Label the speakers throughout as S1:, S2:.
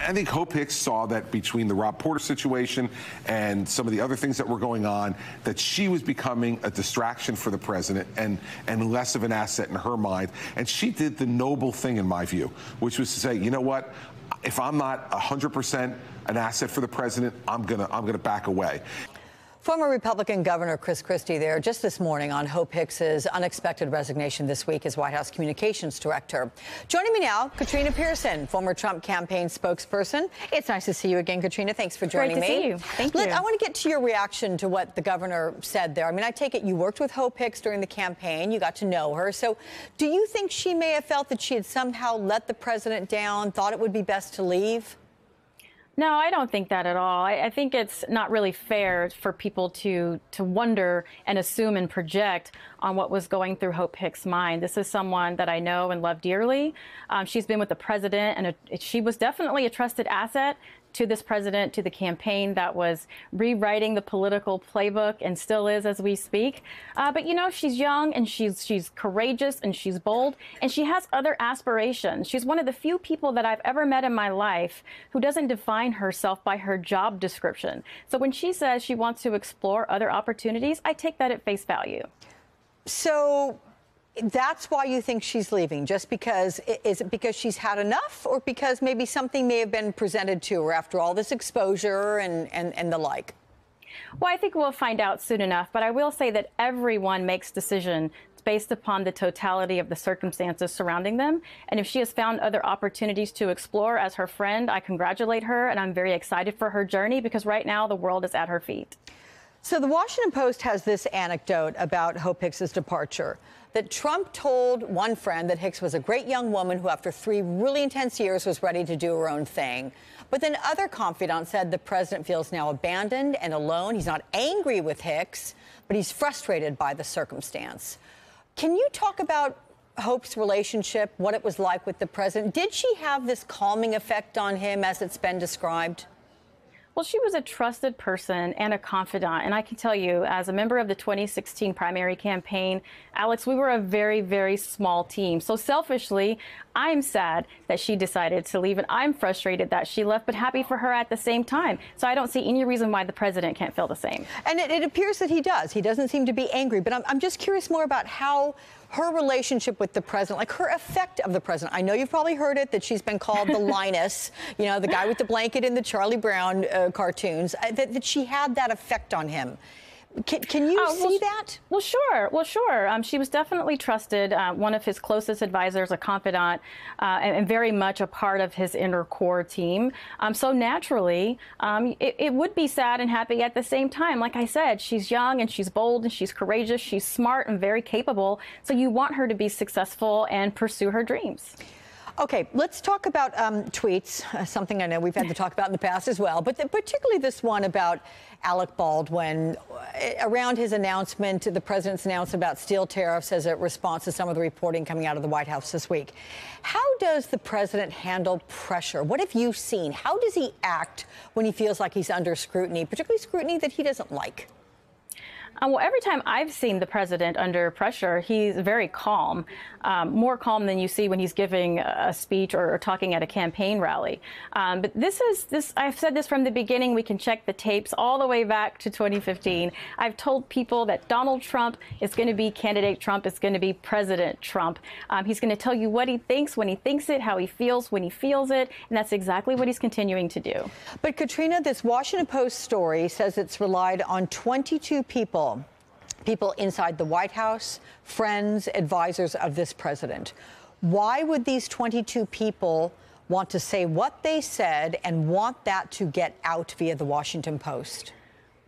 S1: I think Hope Hicks saw that between the Rob Porter situation and some of the other things that were going on, that she was becoming a distraction for the president and less of an asset in her mind. And she did the noble thing, in my view, which was to say, you know what, if I'm not 100% an asset for the president, I'm gonna back away.
S2: Former Republican Governor Chris Christie there just this morning on Hope Hicks's unexpected resignation this week as White House Communications Director. Joining me now, Katrina Pierson, former Trump campaign spokesperson. It's nice to see you again, Katrina. Thanks for joining me.
S3: Great to see you. Thank you.
S2: I want to get to your reaction to what the governor said there. I mean, I take it you worked with Hope Hicks during the campaign. You got to know her. So do you think she may have felt that she had somehow let the president down, thought it would be best to leave?
S3: No, I don't think that at all. I think it's not really fair for people to wonder and assume and project on what was going through Hope Hicks' mind. This is someone that I know and love dearly. She's been with the president, and she was definitely a trusted asset to this president, to the campaign that was rewriting the political playbook and still is as we speak. But, you know, she's young and she's courageous and she's bold and she has other aspirations. She's one of the few people that I've ever met in my life who doesn't define herself by her job description. So when she says she wants to explore other opportunities, I take that at face value.
S2: So that's why you think she's leaving, just because, is it because she's had enough, or because maybe something may have been presented to her after all this exposure and the like?
S3: Well, I think we'll find out soon enough, but I will say that everyone makes decisions based upon the totality of the circumstances surrounding them. And if she has found other opportunities to explore as her friend, I congratulate her, and I'm very excited for her journey because right now the world is at her feet.
S2: So the Washington Post has this anecdote about Hope Hicks's departure, that Trump told one friend that Hicks was a great young woman who, after 3 really intense years, was ready to do her own thing. But then other confidants said the president feels now abandoned and alone. He's not angry with Hicks, but he's frustrated by the circumstance. Can you talk about Hope's relationship, what it was like with the president? Did she have this calming effect on him as it's been described?
S3: Well, she was a trusted person and a confidant. And I can tell you, as a member of the 2016 primary campaign, Alex, we were a very, very small team. So selfishly, I'm sad that she decided to leave, and I'm frustrated that she left, but happy for her at the same time. So I don't see any reason why the president can't feel the same. And
S2: it appears that he does. He doesn't seem to be angry. But I'm just curious more about how her relationship with the president, like her effect of the president. I know you've probably heard it, that she's been called the Linus, you know, the guy with the blanket in the Charlie Brown cartoons, that she had that effect on him. Can you see that?
S3: Well, sure. Well, sure. She was definitely trusted, one of his closest advisors, a confidant, and very much a part of his inner core team. So naturally, it would be sad and happy at the same time. Like I said, she's young and she's bold and she's courageous. She's smart and very capable. So you want her to be successful and pursue her dreams.
S2: Okay, let's talk about tweets, something I know we've had to talk about in the past as well, but particularly this one about Alec Baldwin. Around his announcement, the president's announcement about steel tariffs as a response to some of the reporting coming out of the White House this week. How does the president handle pressure? What have you seen? How does he act when he feels like he's under scrutiny, particularly scrutiny that he doesn't like?
S3: Well, every time I've seen the president under pressure, he's very calm, more calm than you see when he's giving a speech or talking at a campaign rally. But I've said this from the beginning. We can check the tapes all the way back to 2015. I've told people that Donald Trump is going to be candidate Trump, is going to be President Trump. He's going to tell you what he thinks when he thinks it, how he feels when he feels it, and that's exactly what he's continuing to do.
S2: But Katrina, this Washington Post story says it's relied on 22 people inside the White House, friends, advisors of this president. Why would these 22 people want to say what they said and want that to get out via the Washington Post?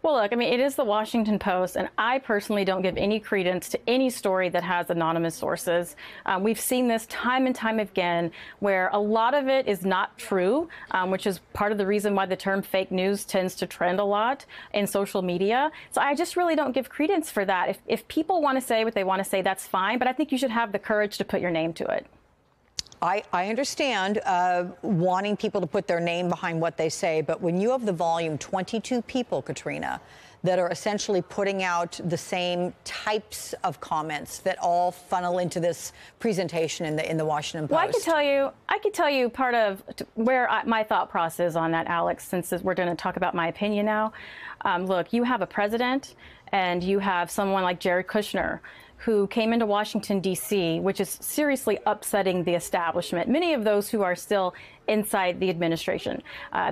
S3: Well, look, I mean, it is the Washington Post, and I personally don't give any credence to any story that has anonymous sources. We've seen this time and time again, where a lot of it is not true, which is part of the reason why the term fake news tends to trend a lot in social media. So I just really don't give credence for that. If people want to say what they want to say, that's fine, but I think you should have the courage to put your name to it.
S2: I understand wanting people to put their name behind what they say, but when you have the volume, 22 people, Katrina, that are essentially putting out the same types of comments that all funnel into this presentation in the Washington Post.
S3: Well, I could tell you part of where my thought process is on that, Alex, since we're going to talk about my opinion now. Look, you have a president and you have someone like Jared Kushner, who came into Washington, D.C., which is seriously upsetting the establishment, many of those who are still inside the administration.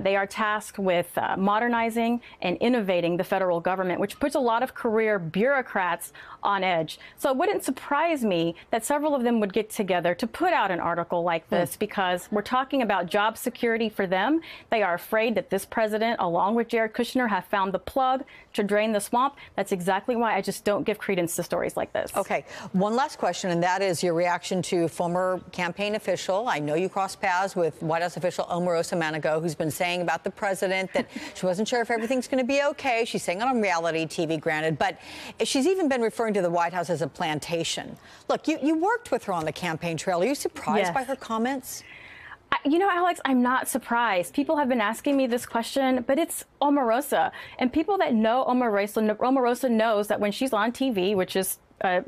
S3: They are tasked with modernizing and innovating the federal government, which puts a lot of career bureaucrats on edge. So it wouldn't surprise me that several of them would get together to put out an article like this, because we're talking about job security for them. They are afraid that this president, along with Jared Kushner, have found the plug to drain the swamp. That's exactly why I just don't give credence to stories like this.
S2: Okay, one last question, and that is your reaction to former campaign official. I know you crossed paths with White House official Omarosa Manigault, who's been saying about the president that she wasn't sure if everything's going to be okay. She's saying it on reality TV, granted, but she's even been referring to the White House as a plantation. Look, you worked with her on the campaign trail. Are you surprised by her comments?
S3: You know, Alex, I'm not surprised. People have been asking me this question, but it's Omarosa. And people that know Omarosa knows that when she's on TV, which is a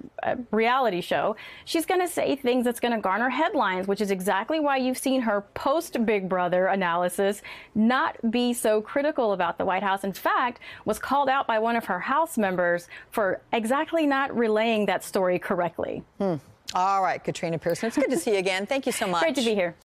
S3: reality show, she's going to say things that's going to garner headlines, which is exactly why you've seen her post-Big Brother analysis not be so critical about the White House. In fact, was called out by one of her House members for exactly not relaying that story correctly.
S2: All right, Katrina Pierson, it's good to see you again. Thank you so much.
S3: Great to be here.